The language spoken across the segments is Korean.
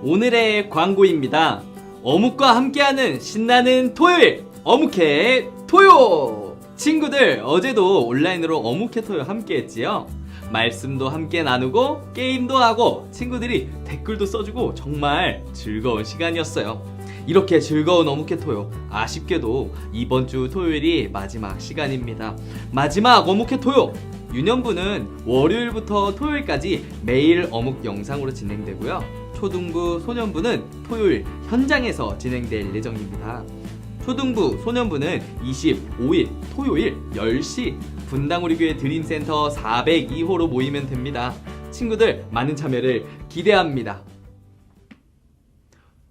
오늘의 광고입니다. 어묵과 함께하는 신나는 토요일, 어묵회 토요! 친구들, 어제도 온라인으로 어묵회 토요 함께 했지요? 말씀도 함께 나누고 게임도 하고 친구들이 댓글도 써주고 정말 즐거운 시간이었어요. 이렇게 즐거운 어묵회 토요, 아쉽게도 이번 주 토요일이 마지막 시간입니다. 마지막 어묵회 토요! 유년부는 월요일부터 토요일까지 매일 어묵 영상으로 진행되고요. 초등부, 소년부는 토요일 현장에서 진행될 예정입니다. 초등부, 소년부는 25일 토요일 10시 분당 우리 교회 드림센터 402호로 모이면 됩니다. 친구들 많은 참여를 기대합니다.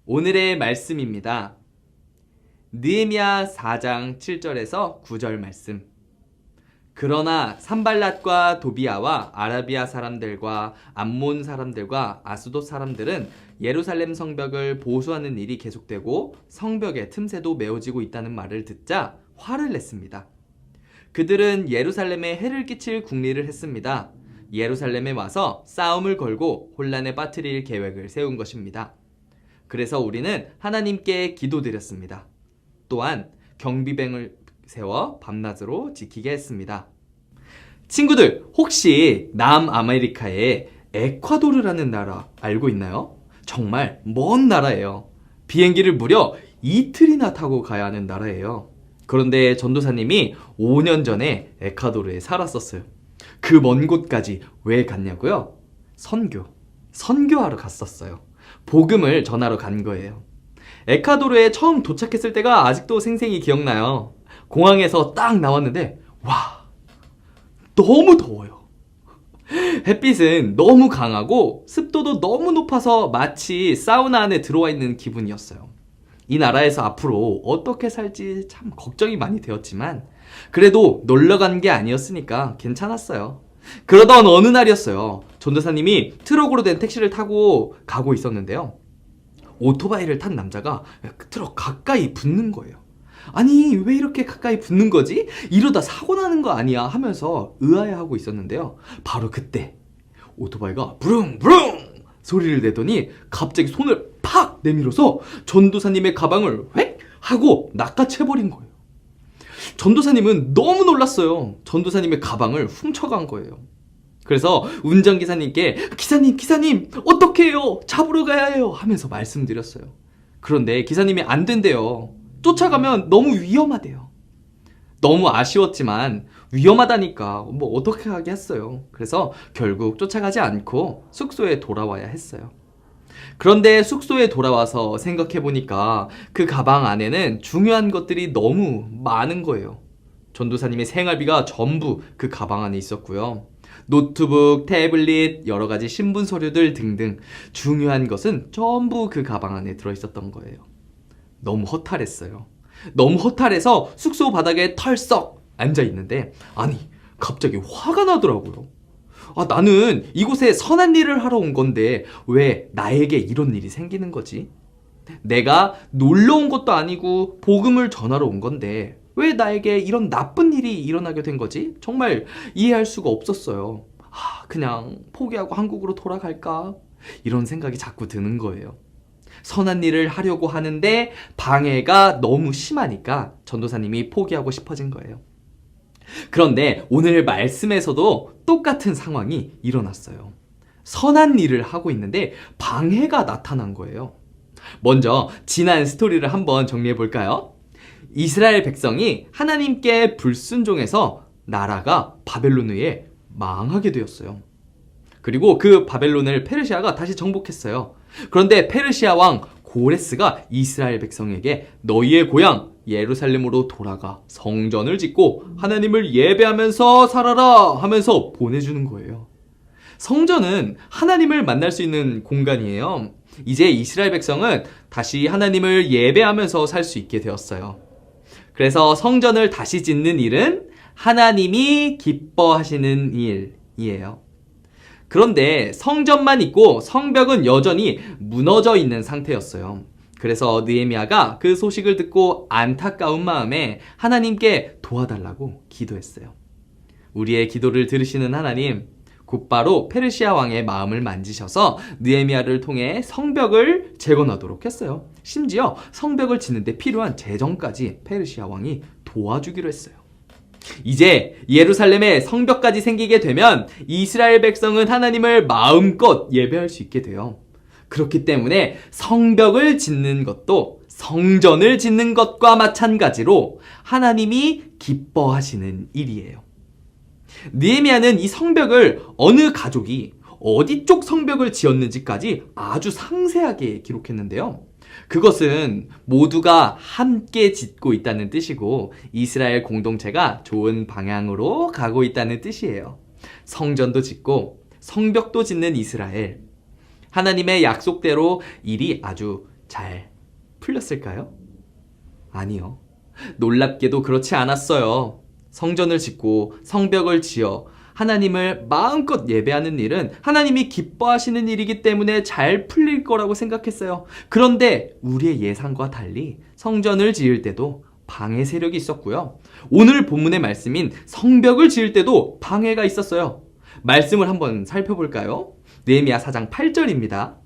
오늘의 말씀입니다. 느헤미야 4장 7절에서 9절 말씀. 그러나 산발랏과 도비아와 아라비아 사람들과 암몬 사람들과 아스돗 사람들은 예루살렘 성벽을 보수하는 일이 계속되고 성벽의 틈새도 메워지고 있다는 말을 듣자 화를 냈습니다. 그들은 예루살렘에 해를 끼칠 궁리를 했습니다. 예루살렘에 와서 싸움을 걸고 혼란에 빠뜨릴 계획을 세운 것입니다. 그래서 우리는 하나님께 기도드렸습니다. 또한 경비병을 세워 밤낮으로 지키게 했습니다. 친구들, 혹시 남아메리카의 에콰도르라는 나라 알고 있나요? 정말 먼 나라예요. 비행기를 무려 이틀이나 타고 가야 하는 나라예요. 그런데 전도사님이 5년 전에 에콰도르에 살았었어요. 그 먼 곳까지 왜 갔냐고요? 선교하러 갔었어요. 복음을 전하러 간 거예요. 에콰도르에 처음 도착했을 때가 아직도 생생히 기억나요. 공항에서 딱 나왔는데 와, 너무 더워요. 햇빛은 너무 강하고 습도도 너무 높아서 마치 사우나 안에 들어와 있는 기분이었어요. 이 나라에서 앞으로 어떻게 살지 참 걱정이 많이 되었지만 그래도 놀러 간 게 아니었으니까 괜찮았어요. 그러던 어느 날이었어요. 전도사님이 트럭으로 된 택시를 타고 가고 있었는데요. 오토바이를 탄 남자가 트럭 가까이 붙는 거예요. 아니, 왜 이렇게 가까이 붙는 거지? 이러다 사고 나는 거 아니야? 하면서 의아해하고 있었는데요. 바로 그때 오토바이가 부릉부릉 소리를 내더니 갑자기 손을 팍 내밀어서 전도사님의 가방을 획 하고 낚아채버린 거예요. 전도사님은 너무 놀랐어요. 전도사님의 가방을 훔쳐간 거예요. 그래서 운전기사님께 기사님 어떻게 해요? 잡으러 가야 해요 하면서 말씀드렸어요. 그런데 기사님이 안 된대요. 쫓아가면 너무 위험하대요. 너무 아쉬웠지만 위험하다니까 뭐 어떻게 하겠어요. 그래서 결국 쫓아가지 않고 숙소에 돌아와야 했어요. 그런데 숙소에 돌아와서 생각해보니까 그 가방 안에는 중요한 것들이 너무 많은 거예요. 전도사님의 생활비가 전부 그 가방 안에 있었고요. 노트북, 태블릿, 여러 가지 신분 서류들 등등 중요한 것은 전부 그 가방 안에 들어있었던 거예요. 너무 허탈했어요. 너무 허탈해서 숙소 바닥에 털썩 앉아있는데 아니, 갑자기 화가 나더라고요. 나는 이곳에 선한 일을 하러 온 건데 왜 나에게 이런 일이 생기는 거지? 내가 놀러 온 것도 아니고 복음을 전하러 온 건데 왜 나에게 이런 나쁜 일이 일어나게 된 거지? 정말 이해할 수가 없었어요. 그냥 포기하고 한국으로 돌아갈까? 이런 생각이 자꾸 드는 거예요. 선한 일을 하려고 하는데 방해가 너무 심하니까 전도사님이 포기하고 싶어진 거예요. 그런데 오늘 말씀에서도 똑같은 상황이 일어났어요. 선한 일을 하고 있는데 방해가 나타난 거예요. 먼저 지난 스토리를 한번 정리해 볼까요? 이스라엘 백성이 하나님께 불순종해서 나라가 바벨론에 의해 망하게 되었어요. 그리고 그 바벨론을 페르시아가 다시 정복했어요. 그런데 페르시아 왕 고레스가 이스라엘 백성에게 너희의 고향 예루살렘으로 돌아가 성전을 짓고 하나님을 예배하면서 살아라 하면서 보내주는 거예요. 성전은 하나님을 만날 수 있는 공간이에요. 이제 이스라엘 백성은 다시 하나님을 예배하면서 살 수 있게 되었어요. 그래서 성전을 다시 짓는 일은 하나님이 기뻐하시는 일이에요. 그런데 성전만 있고 성벽은 여전히 무너져 있는 상태였어요. 그래서 느헤미야가 그 소식을 듣고 안타까운 마음에 하나님께 도와달라고 기도했어요. 우리의 기도를 들으시는 하나님, 곧바로 페르시아 왕의 마음을 만지셔서 느헤미야를 통해 성벽을 재건하도록 했어요. 심지어 성벽을 짓는데 필요한 재정까지 페르시아 왕이 도와주기로 했어요. 이제 예루살렘에 성벽까지 생기게 되면 이스라엘 백성은 하나님을 마음껏 예배할 수 있게 돼요. 그렇기 때문에 성벽을 짓는 것도 성전을 짓는 것과 마찬가지로 하나님이 기뻐하시는 일이에요. 느헤미야는 이 성벽을 어느 가족이 어디 쪽 성벽을 지었는지까지 아주 상세하게 기록했는데요. 그것은 모두가 함께 짓고 있다는 뜻이고 이스라엘 공동체가 좋은 방향으로 가고 있다는 뜻이에요. 성전도 짓고 성벽도 짓는 이스라엘. 하나님의 약속대로 일이 아주 잘 풀렸을까요? 아니요. 놀랍게도 그렇지 않았어요. 성전을 짓고 성벽을 지어 하나님을 마음껏 예배하는 일은 하나님이 기뻐하시는 일이기 때문에 잘 풀릴 거라고 생각했어요. 그런데 우리의 예상과 달리 성전을 지을 때도 방해 세력이 있었고요. 오늘 본문의 말씀인 성벽을 지을 때도 방해가 있었어요. 말씀을 한번 살펴볼까요? 느헤미야 4장 8절입니다.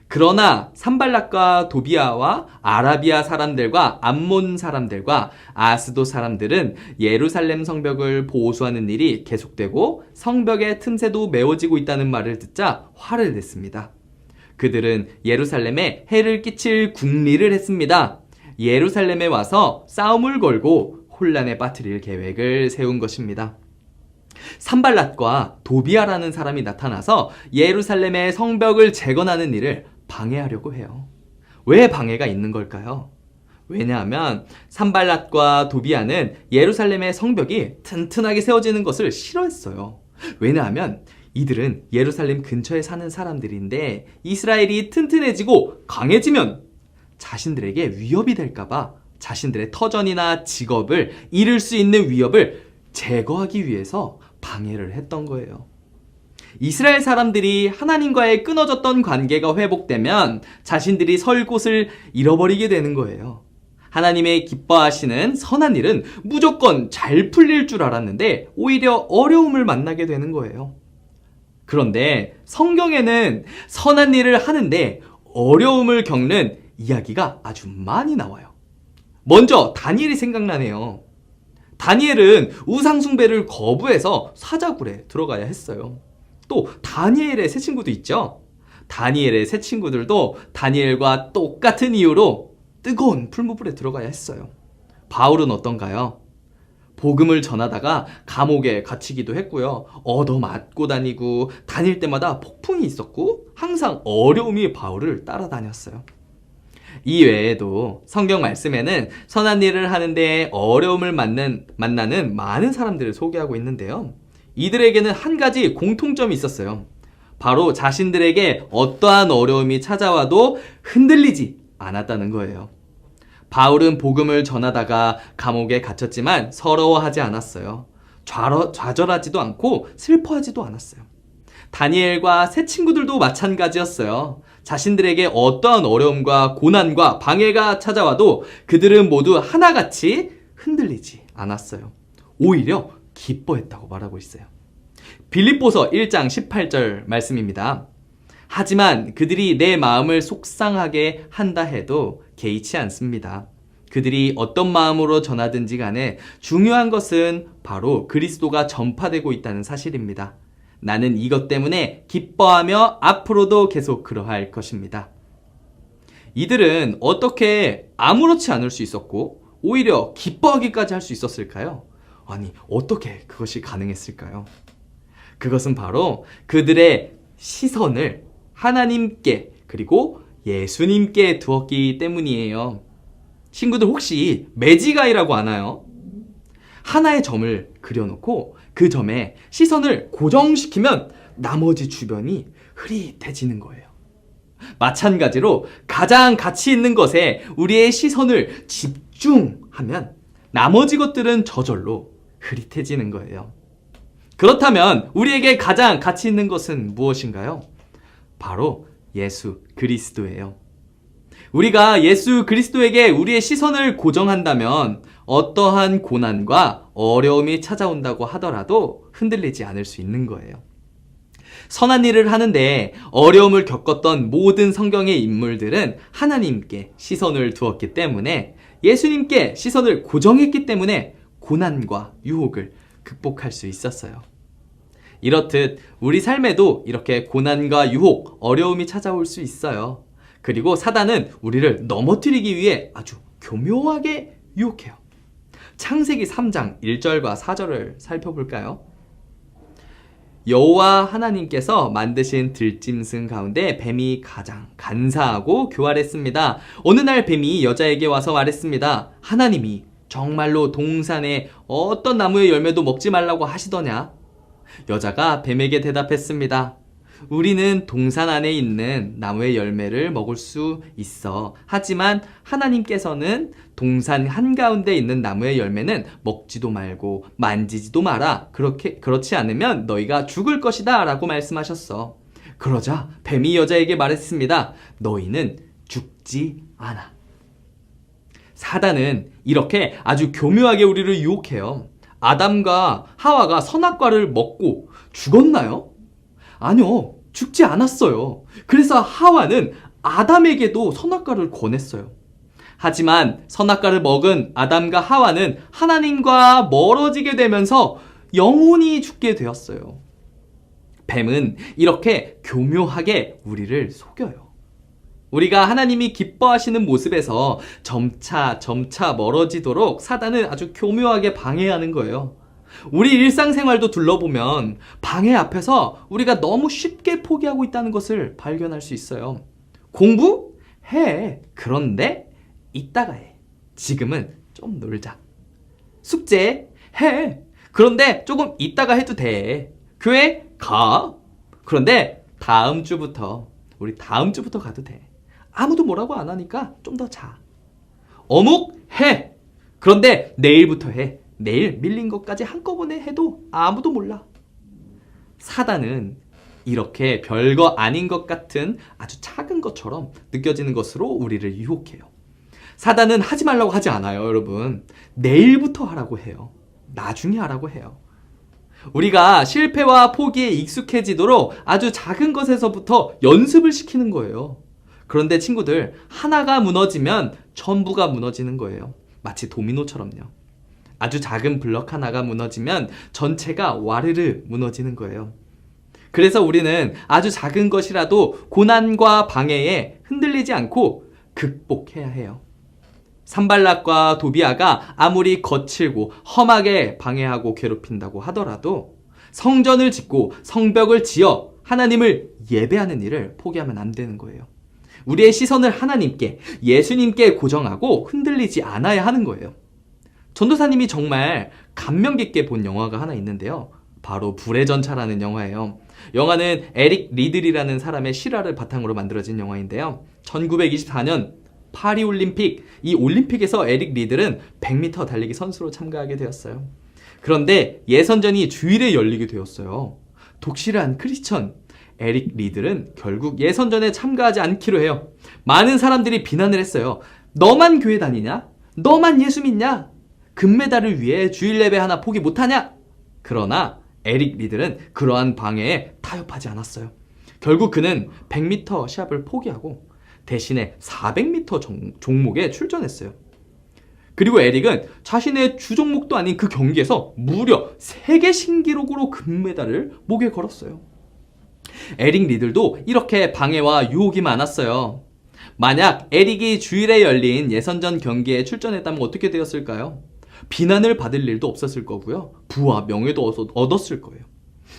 그러나 산발락과 도비아와 아라비아 사람들과 암몬 사람들과 아스도 사람들은 예루살렘 성벽을 보수하는 일이 계속되고 성벽의 틈새도 메워지고 있다는 말을 듣자 화를 냈습니다. 그들은 예루살렘에 해를 끼칠 궁리를 했습니다. 예루살렘에 와서 싸움을 걸고 혼란에 빠뜨릴 계획을 세운 것입니다. 산발랏과 도비아라는 사람이 나타나서 예루살렘의 성벽을 재건하는 일을 방해하려고 해요. 왜 방해가 있는 걸까요? 왜냐하면 산발랏과 도비아는 예루살렘의 성벽이 튼튼하게 세워지는 것을 싫어했어요. 왜냐하면 이들은 예루살렘 근처에 사는 사람들인데 이스라엘이 튼튼해지고 강해지면 자신들에게 위협이 될까봐 자신들의 터전이나 직업을 잃을 수 있는 위협을 제거하기 위해서 방해를 했던 거예요. 이스라엘 사람들이 하나님과의 끊어졌던 관계가 회복되면 자신들이 설 곳을 잃어버리게 되는 거예요. 하나님의 기뻐하시는 선한 일은 무조건 잘 풀릴 줄 알았는데 오히려 어려움을 만나게 되는 거예요. 그런데 성경에는 선한 일을 하는데 어려움을 겪는 이야기가 아주 많이 나와요. 먼저 다니엘이 생각나네요. 다니엘은 우상숭배를 거부해서 사자굴에 들어가야 했어요. 또 다니엘의 세 친구도 있죠. 다니엘의 세 친구들도 다니엘과 똑같은 이유로 뜨거운 풀무불에 들어가야 했어요. 바울은 어떤가요? 복음을 전하다가 감옥에 갇히기도 했고요. 얻어맞고 다니고 다닐 때마다 폭풍이 있었고 항상 어려움이 바울을 따라다녔어요. 이 외에도 성경 말씀에는 선한 일을 하는데 어려움을 만나는 많은 사람들을 소개하고 있는데요. 이들에게는 한 가지 공통점이 있었어요. 바로 자신들에게 어떠한 어려움이 찾아와도 흔들리지 않았다는 거예요. 바울은 복음을 전하다가 감옥에 갇혔지만 서러워하지 않았어요. 좌절하지도 않고 슬퍼하지도 않았어요. 다니엘과 세 친구들도 마찬가지였어요. 자신들에게 어떠한 어려움과 고난과 방해가 찾아와도 그들은 모두 하나같이 흔들리지 않았어요. 오히려 기뻐했다고 말하고 있어요. 빌립보서 1장 18절 말씀입니다. 하지만 그들이 내 마음을 속상하게 한다 해도 개의치 않습니다. 그들이 어떤 마음으로 전하든지 간에 중요한 것은 바로 그리스도가 전파되고 있다는 사실입니다. 나는 이것 때문에 기뻐하며 앞으로도 계속 그러할 것입니다. 이들은 어떻게 아무렇지 않을 수 있었고 오히려 기뻐하기까지 할 수 있었을까요? 아니, 어떻게 그것이 가능했을까요? 그것은 바로 그들의 시선을 하나님께 그리고 예수님께 두었기 때문이에요. 친구들 혹시 매지가이라고 아나요? 하나의 점을 그려놓고 그 점에 시선을 고정시키면 나머지 주변이 흐릿해지는 거예요. 마찬가지로 가장 가치 있는 것에 우리의 시선을 집중하면 나머지 것들은 저절로 흐릿해지는 거예요. 그렇다면 우리에게 가장 가치 있는 것은 무엇인가요? 바로 예수 그리스도예요. 우리가 예수 그리스도에게 우리의 시선을 고정한다면 어떠한 고난과 어려움이 찾아온다고 하더라도 흔들리지 않을 수 있는 거예요. 선한 일을 하는데 어려움을 겪었던 모든 성경의 인물들은 하나님께 시선을 두었기 때문에, 예수님께 시선을 고정했기 때문에 고난과 유혹을 극복할 수 있었어요. 이렇듯 우리 삶에도 이렇게 고난과 유혹, 어려움이 찾아올 수 있어요. 그리고 사단은 우리를 넘어뜨리기 위해 아주 교묘하게 유혹해요. 창세기 3장 1절과 4절을 살펴볼까요? 여호와 하나님께서 만드신 들짐승 가운데 뱀이 가장 간사하고 교활했습니다. 어느 날 뱀이 여자에게 와서 말했습니다. 하나님이 정말로 동산의 어떤 나무의 열매도 먹지 말라고 하시더냐? 여자가 뱀에게 대답했습니다. 우리는 동산 안에 있는 나무의 열매를 먹을 수 있어. 하지만 하나님께서는 동산 한가운데 있는 나무의 열매는 먹지도 말고 만지지도 마라. 그렇지 않으면 너희가 죽을 것이다 라고 말씀하셨어. 그러자 뱀이 여자에게 말했습니다. 너희는 죽지 않아. 사단은 이렇게 아주 교묘하게 우리를 유혹해요. 아담과 하와가 선악과를 먹고 죽었나요? 아니요, 죽지 않았어요. 그래서 하와는 아담에게도 선악과를 권했어요. 하지만 선악과를 먹은 아담과 하와는 하나님과 멀어지게 되면서 영원히 죽게 되었어요. 뱀은 이렇게 교묘하게 우리를 속여요. 우리가 하나님이 기뻐하시는 모습에서 점차 멀어지도록 사단은 아주 교묘하게 방해하는 거예요. 우리 일상생활도 둘러보면 방해 앞에서 우리가 너무 쉽게 포기하고 있다는 것을 발견할 수 있어요. 공부? 해. 그런데 이따가 해. 지금은 좀 놀자. 숙제? 해. 그런데 조금 이따가 해도 돼. 교회? 가. 그런데 우리 다음 주부터 가도 돼. 아무도 뭐라고 안 하니까 좀 더 자. 어묵? 해. 그런데 내일부터 해. 내일 밀린 것까지 한꺼번에 해도 아무도 몰라. 사단은 이렇게 별거 아닌 것 같은 아주 작은 것처럼 느껴지는 것으로 우리를 유혹해요. 사단은 하지 말라고 하지 않아요, 여러분. 내일부터 하라고 해요. 나중에 하라고 해요. 우리가 실패와 포기에 익숙해지도록 아주 작은 것에서부터 연습을 시키는 거예요. 그런데 친구들, 하나가 무너지면 전부가 무너지는 거예요. 마치 도미노처럼요. 아주 작은 블럭 하나가 무너지면 전체가 와르르 무너지는 거예요. 그래서 우리는 아주 작은 것이라도 고난과 방해에 흔들리지 않고 극복해야 해요. 산발락과 도비아가 아무리 거칠고 험하게 방해하고 괴롭힌다고 하더라도 성전을 짓고 성벽을 지어 하나님을 예배하는 일을 포기하면 안 되는 거예요. 우리의 시선을 하나님께, 예수님께 고정하고 흔들리지 않아야 하는 거예요. 전도사님이 정말 감명 깊게 본 영화가 하나 있는데요. 바로 불의 전차라는 영화예요. 영화는 에릭 리들이라는 사람의 실화를 바탕으로 만들어진 영화인데요. 1924년 파리올림픽, 이 올림픽에서 에릭 리들은 100m 달리기 선수로 참가하게 되었어요. 그런데 예선전이 주일에 열리게 되었어요. 독실한 크리스천 에릭 리들은 결국 예선전에 참가하지 않기로 해요. 많은 사람들이 비난을 했어요. 너만 교회 다니냐? 너만 예수 믿냐? 금메달을 위해 주일 예배 하나 포기 못하냐? 그러나 에릭 리들은 그러한 방해에 타협하지 않았어요. 결국 그는 100m 시합을 포기하고 대신에 400m 종목에 출전했어요. 그리고 에릭은 자신의 주종목도 아닌 그 경기에서 무려 세계 신기록으로 금메달을 목에 걸었어요. 에릭 리들도 이렇게 방해와 유혹이 많았어요. 만약 에릭이 주일에 열린 예선전 경기에 출전했다면 어떻게 되었을까요? 비난을 받을 일도 없었을 거고요. 부와 명예도 얻었을 거예요.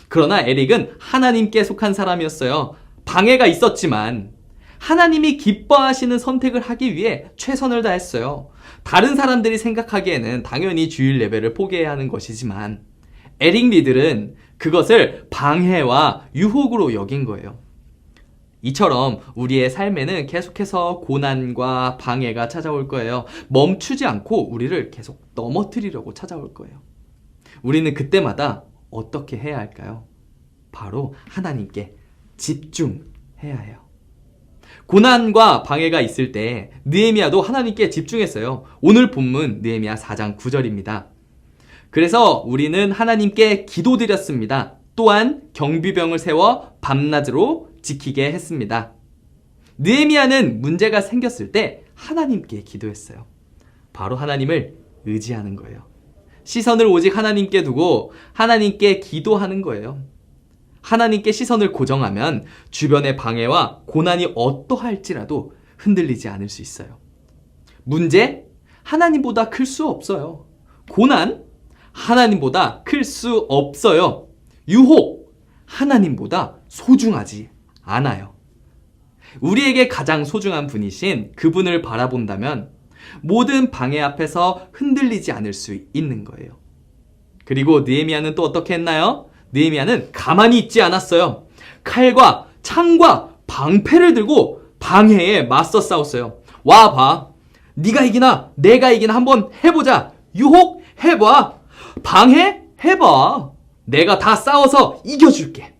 그러나 에릭은 하나님께 속한 사람이었어요. 방해가 있었지만 하나님이 기뻐하시는 선택을 하기 위해 최선을 다했어요. 다른 사람들이 생각하기에는 당연히 주일 예배를 포기해야 하는 것이지만 에릭 리들은 그것을 방해와 유혹으로 여긴 거예요. 이처럼 우리의 삶에는 계속해서 고난과 방해가 찾아올 거예요. 멈추지 않고 우리를 계속 넘어뜨리려고 찾아올 거예요. 우리는 그때마다 어떻게 해야 할까요? 바로 하나님께 집중해야 해요. 고난과 방해가 있을 때 느헤미야도 하나님께 집중했어요. 오늘 본문 느헤미야 4장 9절입니다. 그래서 우리는 하나님께 기도드렸습니다. 또한 경비병을 세워 밤낮으로 지키게 했습니다. 느헤미야는 문제가 생겼을 때 하나님께 기도했어요. 바로 하나님을 의지하는 거예요. 시선을 오직 하나님께 두고 하나님께 기도하는 거예요. 하나님께 시선을 고정하면 주변의 방해와 고난이 어떠할지라도 흔들리지 않을 수 있어요. 문제? 하나님보다 클 수 없어요. 고난? 하나님보다 클 수 없어요. 유혹? 하나님보다 소중하지 않아요. 우리에게 가장 소중한 분이신 그분을 바라본다면 모든 방해 앞에서 흔들리지 않을 수 있는 거예요. 그리고 느헤미야는 또 어떻게 했나요? 느헤미야는 가만히 있지 않았어요. 칼과 창과 방패를 들고 방해에 맞서 싸웠어요. 와 봐. 네가 이기나 내가 이기나 한번 해보자. 유혹? 해봐. 방해? 해봐. 내가 다 싸워서 이겨줄게.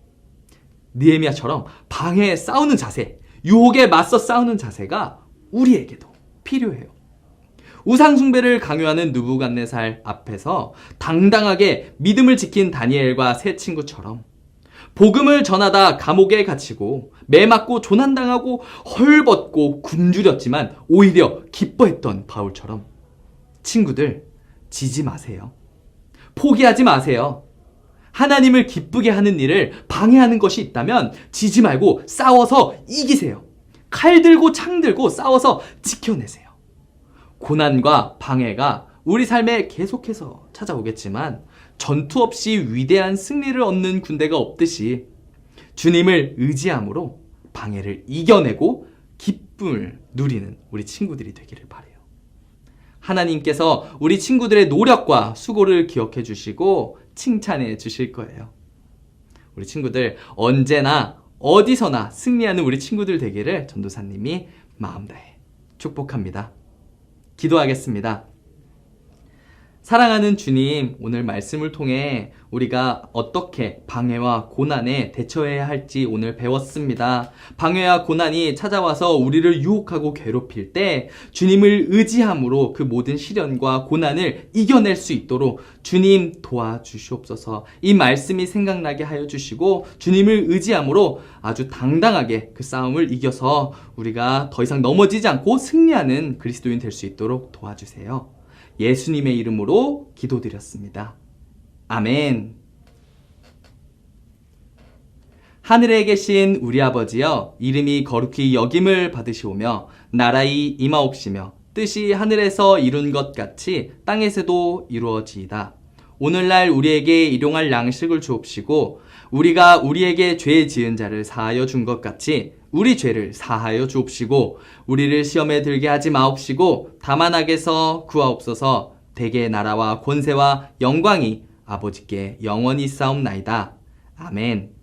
느헤미야처럼 방해에 싸우는 자세, 유혹에 맞서 싸우는 자세가 우리에게도 필요해요. 우상숭배를 강요하는 느부갓네살 앞에서 당당하게 믿음을 지킨 다니엘과 세 친구처럼 복음을 전하다 감옥에 갇히고 매 맞고 조난당하고 헐벗고 굶주렸지만 오히려 기뻐했던 바울처럼 친구들 지지 마세요. 포기하지 마세요. 하나님을 기쁘게 하는 일을 방해하는 것이 있다면 지지 말고 싸워서 이기세요. 칼 들고 창 들고 싸워서 지켜내세요. 고난과 방해가 우리 삶에 계속해서 찾아오겠지만 전투 없이 위대한 승리를 얻는 군대가 없듯이 주님을 의지함으로 방해를 이겨내고 기쁨을 누리는 우리 친구들이 되기를 바라요. 하나님께서 우리 친구들의 노력과 수고를 기억해 주시고 칭찬해 주실 거예요. 우리 친구들 언제나 어디서나 승리하는 우리 친구들 되기를 전도사님이 마음 다해 축복합니다. 기도하겠습니다. 사랑하는 주님, 오늘 말씀을 통해 우리가 어떻게 방해와 고난에 대처해야 할지 오늘 배웠습니다. 방해와 고난이 찾아와서 우리를 유혹하고 괴롭힐 때 주님을 의지함으로 그 모든 시련과 고난을 이겨낼 수 있도록 주님 도와주시옵소서. 이 말씀이 생각나게 하여 주시고 주님을 의지함으로 아주 당당하게 그 싸움을 이겨서 우리가 더 이상 넘어지지 않고 승리하는 그리스도인 될 수 있도록 도와주세요. 예수님의 이름으로 기도드렸습니다. 아멘. 하늘에 계신 우리 아버지여, 이름이 거룩히 여김을 받으시오며 나라의 임하옵시며 뜻이 하늘에서 이룬 것 같이 땅에서도 이루어지이다. 오늘날 우리에게 일용할 양식을 주옵시고 우리가 우리에게 죄 지은 자를 사하여 준 것 같이 우리 죄를 사하여 주옵시고 우리를 시험에 들게 하지 마옵시고 다만 악에서 구하옵소서. 대개 나라와 권세와 영광이 아버지께 영원히 있사옵나이다. 아멘.